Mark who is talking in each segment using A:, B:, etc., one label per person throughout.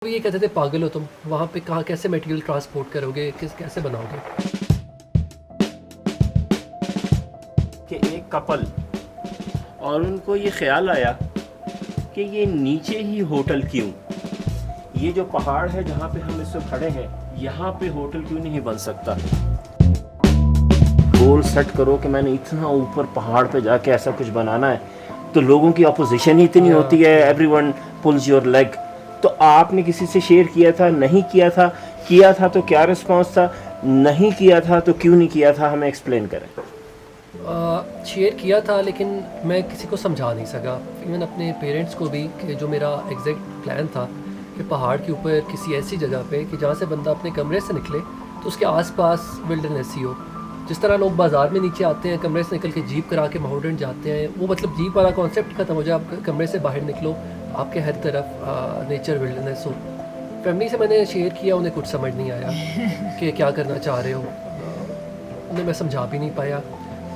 A: वो ये कहते थे पागल हो तुम, वहाँ पे कहाँ कैसे मटेरियल ट्रांसपोर्ट करोगे, कैसे बनाओगे।
B: कि एक कपल और उनको ये ख्याल आया कि ये नीचे ही होटल क्यों, ये जो पहाड़ है जहाँ पे हम इस वक्त खड़े हैं यहाँ पे होटल क्यों नहीं बन सकता। गोल सेट करो कि मैंने इतना ऊपर पहाड़ पे जाके ऐसा कुछ बनाना है, तो लोगों की अपोजिशन ही इतनी होती है, एवरीवन पुल्स योर लेग। तो आपने किसी से शेयर किया था, नहीं किया था तो क्या रिस्पांस था, नहीं किया था तो क्यों नहीं किया था, हमें एक्सप्लेन करें।
A: शेयर किया था लेकिन मैं किसी को समझा नहीं सका, इवन अपने पेरेंट्स को भी, कि जो मेरा एग्जैक्ट प्लान था कि पहाड़ के ऊपर किसी ऐसी जगह पे कि जहाँ से बंदा अपने कमरे से निकले तो उसके आसपास विल्डरनेस ही हो। जिस तरह लोग बाज़ार में नीचे आते हैं, कमरे से निकल के जीप करा के माउंटेन जाते हैं, वो मतलब जीप वाला कॉन्सेप्ट खत्म हो जाए, आप कमरे से बाहर निकलो, आपके हर तरफ नेचर विल्डरनेस हो। फैमिली से मैंने शेयर किया, उन्हें कुछ समझ नहीं आया कि क्या करना चाह रहे हो, उन्हें मैं समझा भी नहीं पाया।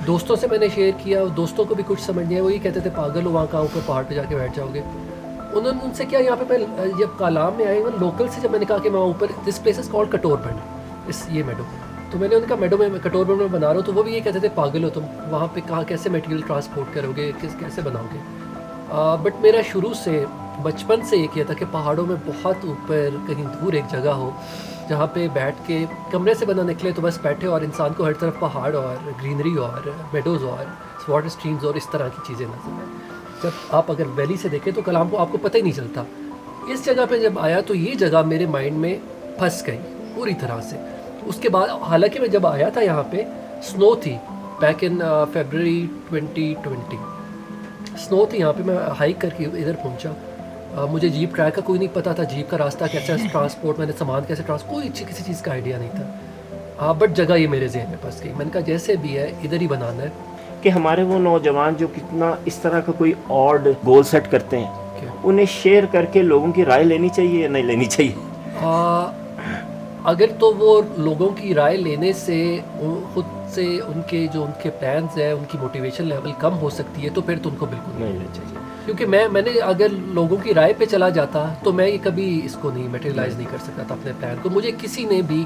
A: दोस्तों से मैंने शेयर किया, दोस्तों को भी कुछ समझ नहीं आया, वही कहते थे पागल हो, वहाँ कहाँ ऊपर पहाड़ पे जाके बैठ जाओगे। उन्होंने उनसे क्या, यहाँ पे मैं जब कालाम में आए, लोकल से जब मैंने कहा कि मैं ऊपर, दिस प्लेस इज कॉल्ड कटोरबंड, इस ये मेडो, तो मैंने उनका मेडो में कटोरबंड में बना रहा हूँ, तो वो भी ये कहते थे पागल हो तुम, वहाँ पे कहाँ कैसे मटेरियल ट्रांसपोर्ट करोगे, कैसे बनाओगे। बट मेरा शुरू से बचपन से ये किया था कि पहाड़ों में बहुत ऊपर कहीं दूर एक जगह हो जहाँ पे बैठ के कमरे से बना निकले तो बस बैठे और इंसान को हर तरफ पहाड़ और ग्रीनरी और मेडोज़ और वाटर स्ट्रीम्स और इस तरह की चीज़ें नजर आए। जब आप अगर वैली से देखें तो कलाम को आपको पता ही नहीं चलता। इस जगह पे जब आया तो ये जगह मेरे माइंड में फंस गई पूरी तरह से। उसके बाद हालांकि मैं जब आया था यहाँ पे स्नो थी, बैक इन February 2020 स्नो थी यहाँ पे। मैं हाइक करके इधर पहुँचा, मुझे जीप ट्रैक का कोई नहीं पता था, जीप का रास्ता कैसे ट्रांसपोर्ट, मैंने सामान कैसे ट्रांसपोर्ट, कोई किसी चीज़ का आइडिया नहीं था। बट जगह ये मेरे जहन में फंस गई। मैंने कहा जैसे भी है इधर ही बनाना है।
B: कि हमारे वो नौजवान जो कितना इस तरह का कोई ऑड गोल सेट करते हैं, उन्हें शेयर करके लोगों की राय लेनी चाहिए या नहीं लेनी चाहिए।
A: अगर तो वो लोगों की राय लेने से खुद से उनके जो उनके प्लान्स हैं, उनकी मोटिवेशन लेवल कम हो सकती है, तो फिर तो उनको बिल्कुल नहीं लेना चाहिए। क्योंकि मैंने अगर लोगों की राय पे चला जाता तो मैं ये कभी इसको नहीं मटेरियलाइज नहीं कर सकता था अपने प्लान को। मुझे किसी ने भी,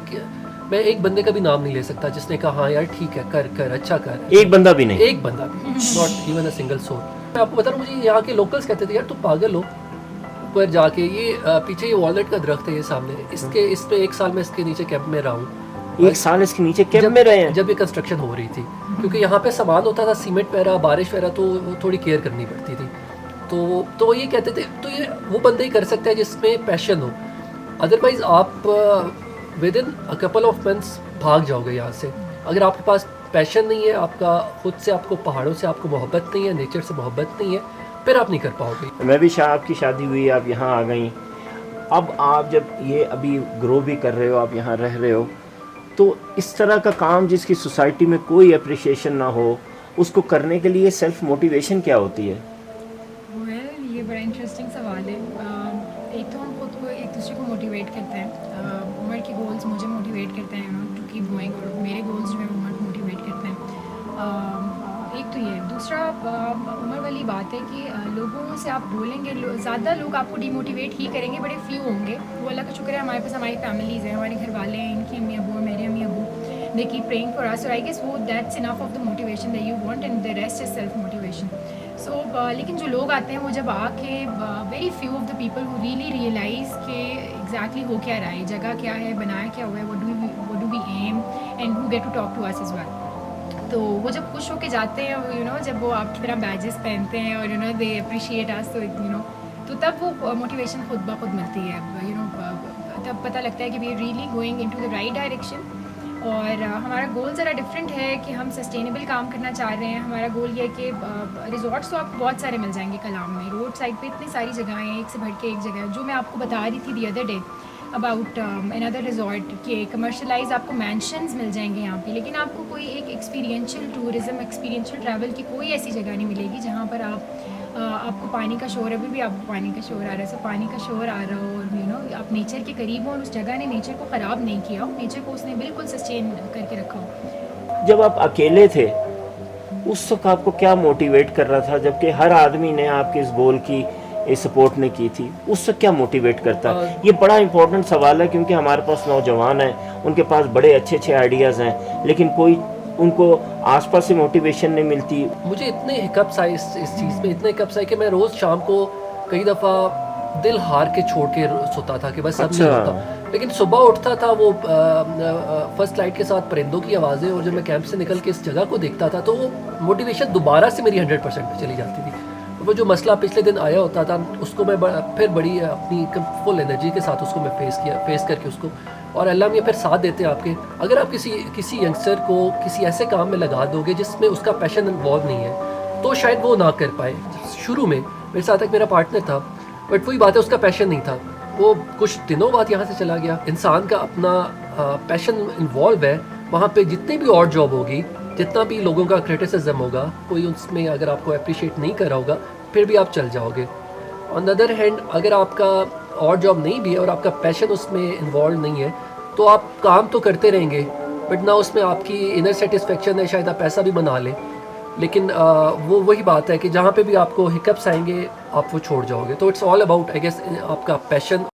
A: मैं एक बंदे का भी नाम नहीं ले सकता जिसने कहा हाँ यार ठीक है, कर अच्छा कर। एक बंदा भी नहीं, not even a single soul. मैं आपको बता रहा हूँ, मुझे यहाँ के लोकल्स कहते थे यार तुम पागल हो, ऊपर जाके ये पीछे ये वॉलनट का दरख्त है, ये सामने इसके, इस पे एक साल में इसके नीचे कैंप में रहा हूँ।
B: एक साल इसके नीचे कैंप में रहे हैं
A: जब ये कंस्ट्रक्शन हो रही थी, क्योंकि यहाँ पे सामान होता था, सीमेंट पैरा, बारिश पैरा, तो वो थोड़ी केयर करनी पड़ती थी। तो ये कहते थे तो ये वो बंदा ही कर सकता है जिसमें पैशन हो, अदरवाइज आप with in a couple of months भाग जाओगे यहाँ से। अगर आपके पास पैशन नहीं है, आपका खुद से, आपको पहाड़ों से आपको मोहब्बत नहीं है, नेचर से मोहब्बत नहीं है, फिर आप नहीं कर पाओगे।
B: मैं भी आपकी शादी हुई, आप यहाँ आ गई, अब आप जब ये अभी ग्रो भी कर रहे हो, आप यहाँ रह रहे हो, तो इस तरह का काम जिसकी सोसाइटी में कोई अप्रिशिएशन ना हो, उसको करने के लिए सेल्फ मोटिवेशन क्या होती है?
C: ये बड़ा इंटरेस्टिंग सवाल है। एक तो हम खुद को एक दूसरे को मोटिवेट करते हैं। उमर के गोल्स मुझे मोटिवेट करते हैं टू कीप गोइंग, और मेरे गोल्स जो है उमर को मोटिवेट करते हैं। एक तो ये, दूसरा उमर वाली बात है कि लोगों से आप बोलेंगे, ज़्यादा लोग आपको डिमोटिवेट ही करेंगे, बड़े फ्यू होंगे। वो अल्लाह का शुक्र है हमारे पास हमारी फैमिलीज़ हैं, हमारे घर वाले हैं, इनकी अम्मी अबू, मेरे अम्मी Abu, they keep praying for us, so I guess वो that's enough of the motivation that you want, and the rest is self motivation. So लेकिन जो लोग आते हैं वो जब आके very few of the people who really realize कि exactly हो क्या रहा है, जगह क्या है, बनाया क्या हुआ है, what do we aim, and who get to talk to us as well. तो वो जब खुश होके जाते हैं, जब वो आपकी तरह बैजेस पहनते हैं और they appreciate us, तो तब वो मोटिवेशन खुद ब खुद मिलती है। तब पता लगता है कि we are really going into the right direction। और हमारा गोल ज़रा डिफरेंट है कि हम सस्टेनेबल काम करना चाह रहे हैं। हमारा गोल ये है कि रिजॉर्ट्स तो आपको बहुत सारे मिल जाएंगे कलाम में, रोड साइड पे इतनी सारी जगहें हैं, एक से बढ़ के एक जगह है। जो मैं आपको बता रही थी the other day about another resort के कमर्शलाइज आपको मैंशंस मिल जाएंगे यहाँ पे, लेकिन आपको कोई एक एक्सपीरियंशियल टूरिज़म, एक्सपीरियंशियल ट्रैवल की कोई ऐसी जगह नहीं मिलेगी जहाँ पर आपको पानी का शोर, अभी भी आपको पानी का शोर आ रहा है, सब पानी का शोर आ रहा हो, और आप नेचर के करीब हो और उस जगह ने नेचर को ख़राब नहीं किया हो, नेचर को उसने बिल्कुल सस्टेन करके रखा हो।
B: जब आप अकेले थे उस वक्त आपको क्या मोटिवेट कर रहा था, जबकि हर आदमी ने आपके इस गोल की सपोर्ट ने की थी, उससे क्या मोटिवेट करता है?
A: अ,
B: ये बड़ा इंपॉर्टेंट सवाल है, क्योंकि हमारे पास नौजवान हैं, उनके पास बड़े अच्छे अच्छे आइडियाज़ हैं, लेकिन कोई उनको आसपास से मोटिवेशन नहीं मिलती।
A: मुझे इतने हिकअप्स आए इस चीज़ में, इतने हिकअप्स आए कि मैं रोज़ शाम को कई दफ़ा दिल हार के छोड़ के सोता था कि बस अब नहीं
B: अच्छा।
A: होता। लेकिन सुबह उठता था, वो फर्स्ट लाइट के साथ परिंदों की आवाज़ें, और जब मैं कैंप से निकल के इस जगह को देखता था तो वो मोटिवेशन दोबारा से मेरी 100% पे चली जाती थी। वो जो मसला पिछले दिन आया होता था उसको मैं फिर बड़ी अपनी फुल एनर्जी के साथ उसको मैं फेस करके उसको, और अल्लाह मियाँ फिर साथ देते हैं आपके। अगर आप किसी यंगस्टर को किसी ऐसे काम में लगा दोगे जिसमें उसका पैशन इन्वॉल्व नहीं है, तो शायद वो ना कर पाए। शुरू में मेरे साथ एक मेरा पार्टनर था, बट वही बात है, उसका पैशन नहीं था। वो कुछ दिनों बाद यहाँ से चला गया। इंसान का अपना पैशन इन्वॉल्व है, वहाँ पे जितनी भी और जॉब होगी, जितना भी लोगों का क्रिटिसिज्म होगा, कोई उसमें अगर आपको अप्रिशिएट नहीं कर रहा होगा, फिर भी आप चल जाओगे। ऑन द अदर हैंड, अगर आपका और जॉब नहीं भी है और आपका पैशन उसमें इन्वॉल्व नहीं है, तो आप काम तो करते रहेंगे, बट ना उसमें आपकी इनर सेटिस्फेक्शन है, शायद आप पैसा भी बना लें, लेकिन वो वही बात है कि जहाँ पे भी आपको हिकअप्स आएंगे आप वो छोड़ जाओगे। तो it's all about, I guess, आपका passion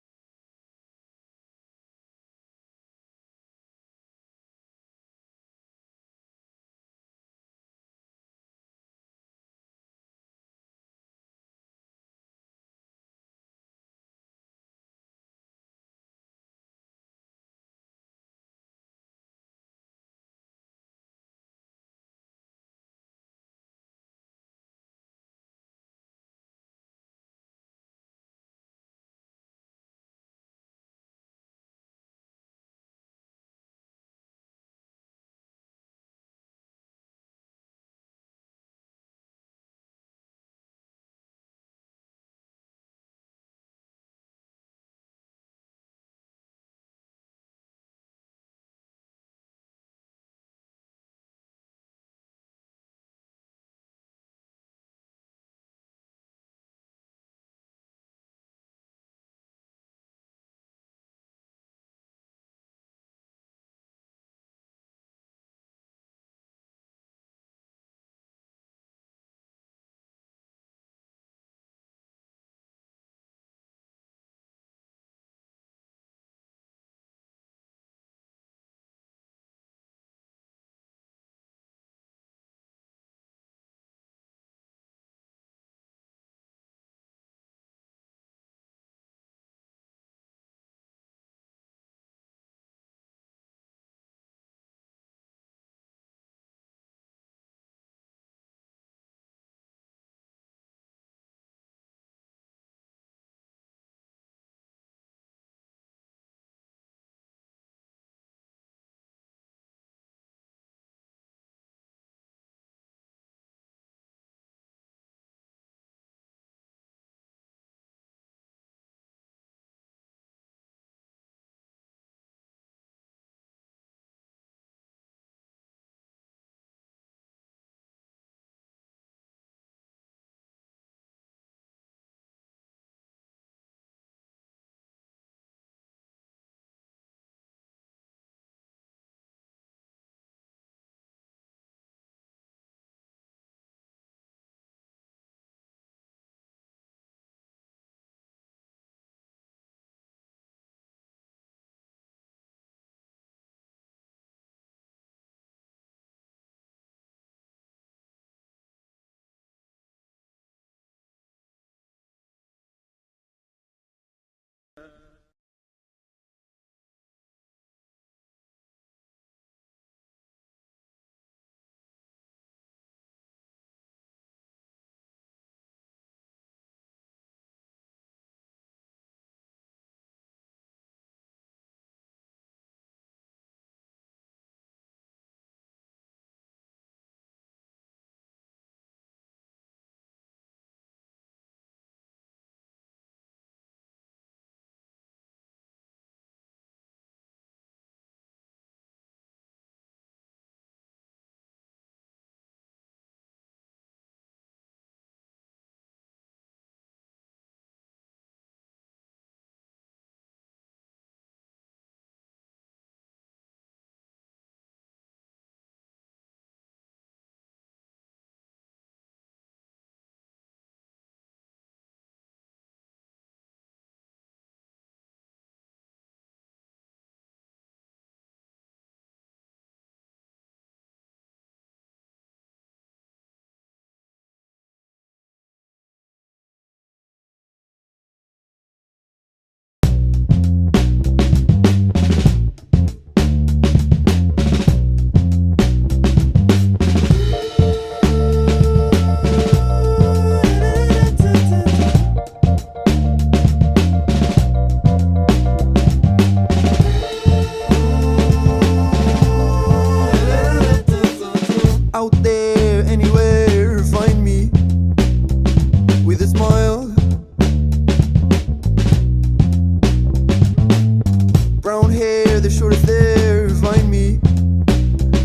D: the shortest there, find me.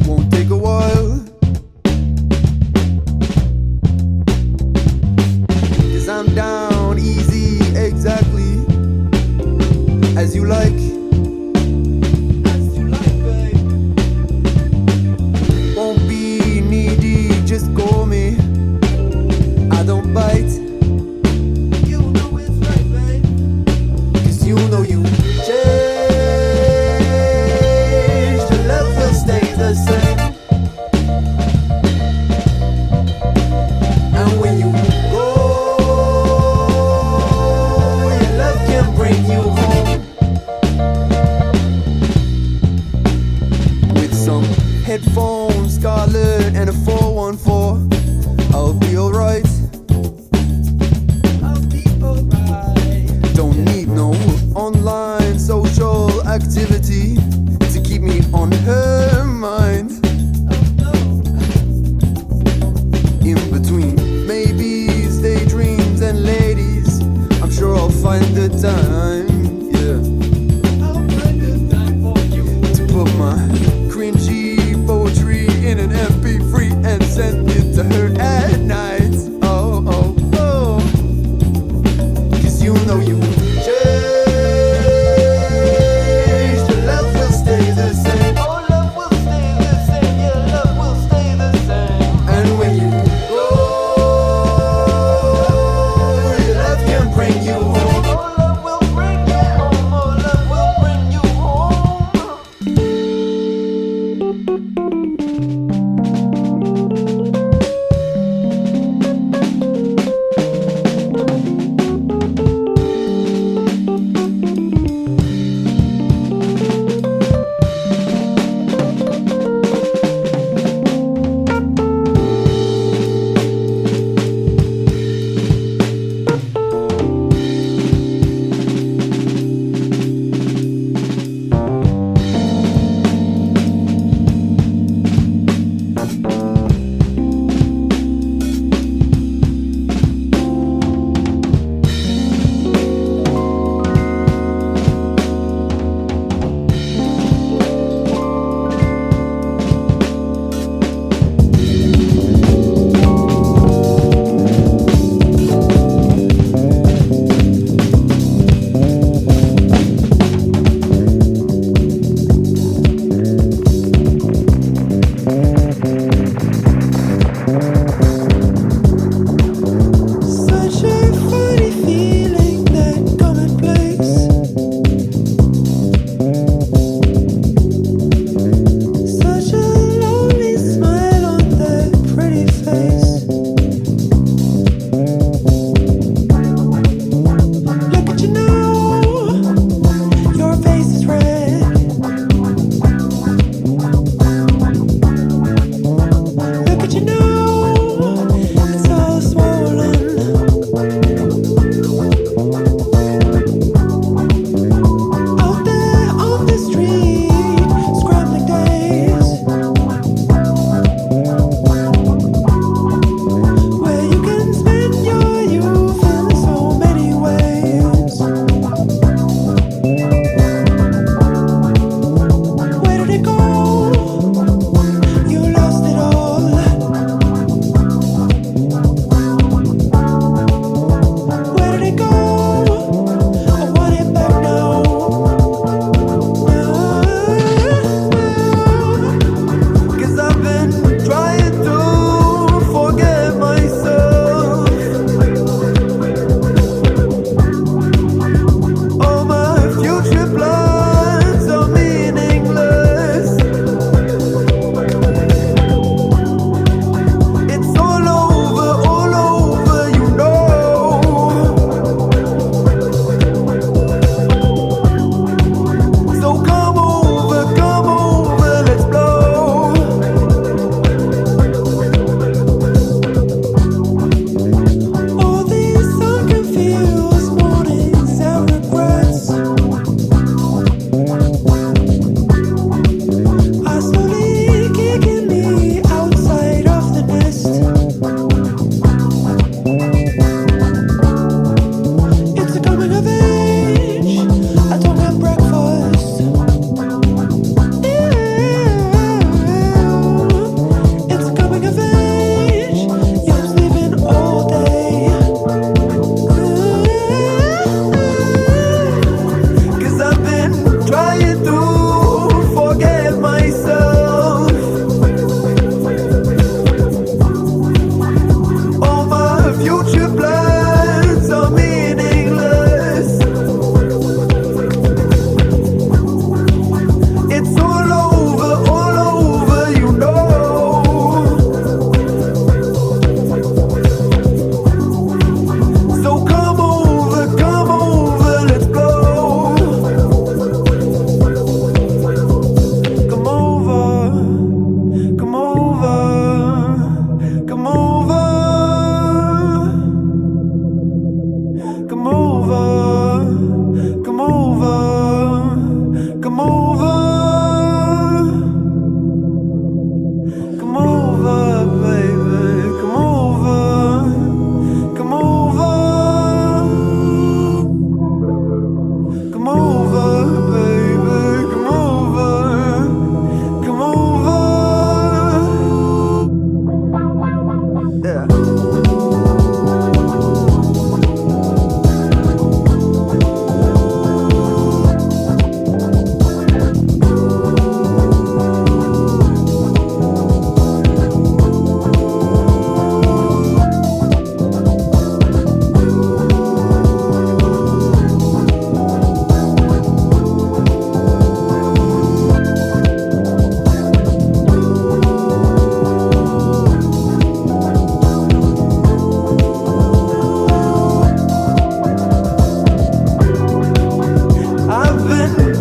D: Won't take a while. 'Cause I'm down easy, exactly as you like. Babe. Won't be needy, just call me. I don't bite. You know it's right, babe. 'Cause you know you change. The love will stay the same. And when you go, your love can bring you home. With some headphones, Scarlett, and a 414, I'll be alright. I'll be alright. Don't need no online social activity to keep me on her mind. In between maybes, daydreams, and ladies, I'm sure I'll find the time. Yeah, I'll find the time for you to put my cringy poetry in an MP3 and send it to her at night. Oh, oh, oh. 'Cause you know you change. The love will stay the same. Oh, love will stay the same. Yeah, love will stay the same. And when you go, your love can bring you home. Oh, love will bring you home. Oh, love will bring you home.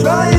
D: Trying